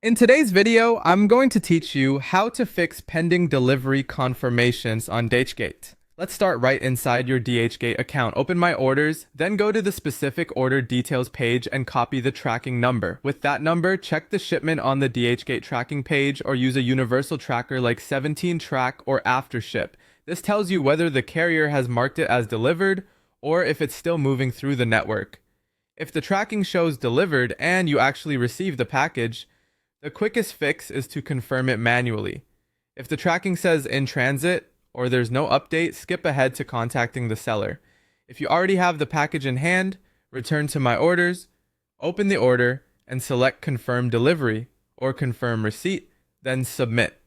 In today's video, I'm going to teach you how to fix pending delivery confirmations on Dhgate. Let's start right inside your Dhgate account. Open My Orders, then go to the specific order details page and copy the tracking number. With that number, check the shipment on the Dhgate tracking page or use a universal tracker like 17track or AfterShip. This tells you whether the carrier has marked it as delivered or if it's still moving through the network. If the tracking shows delivered and you actually received the package, the quickest fix is to confirm it manually. If the tracking says in transit or there's no update, skip ahead to contacting the seller. If you already have the package in hand, return to My Orders, open the order, and select Confirm Delivery or Confirm Receipt, then Submit.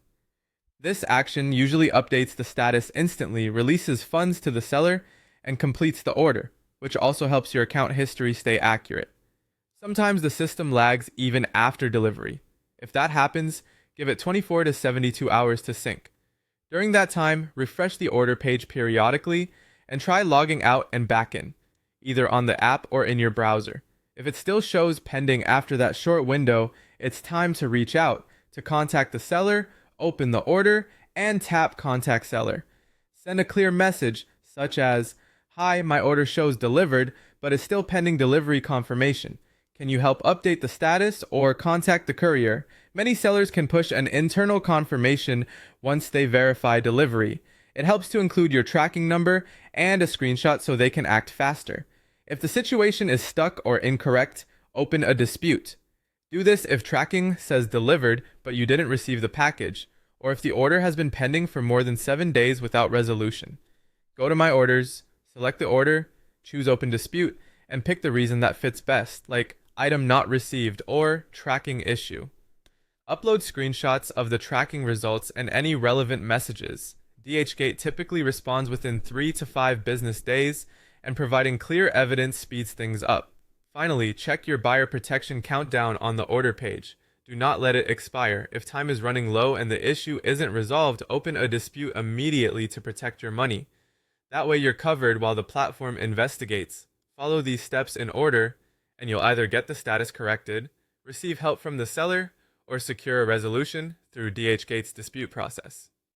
This action usually updates the status instantly, releases funds to the seller, and completes the order, which also helps your account history stay accurate. Sometimes the system lags even after delivery. If that happens, give it 24 to 72 hours to sync. During that time, refresh the order page periodically and try logging out and back in, either on the app or in your browser. If it still shows pending after that short window, it's time to reach out to contact the seller, open the order, and tap Contact Seller. Send a clear message such as, "Hi, my order shows delivered, but is still pending delivery confirmation. Can you help update the status or contact the courier?" Many sellers can push an internal confirmation once they verify delivery. It helps to include your tracking number and a screenshot so they can act faster. If the situation is stuck or incorrect, open a dispute. Do this if tracking says delivered but you didn't receive the package, or if the order has been pending for more than 7 days without resolution. Go to My Orders, select the order, choose Open Dispute, and pick the reason that fits best, like item not received or tracking issue. Upload screenshots of the tracking results and any relevant messages. Dhgate typically responds within 3 to 5 business days, and providing clear evidence speeds things up. Finally, check your buyer protection countdown on the order page. Do not let it expire. If time is running low and the issue isn't resolved, open a dispute immediately to protect your money. That way you're covered while the platform investigates. Follow these steps in order, and you'll either get the status corrected, receive help from the seller, or secure a resolution through Dhgate's dispute process.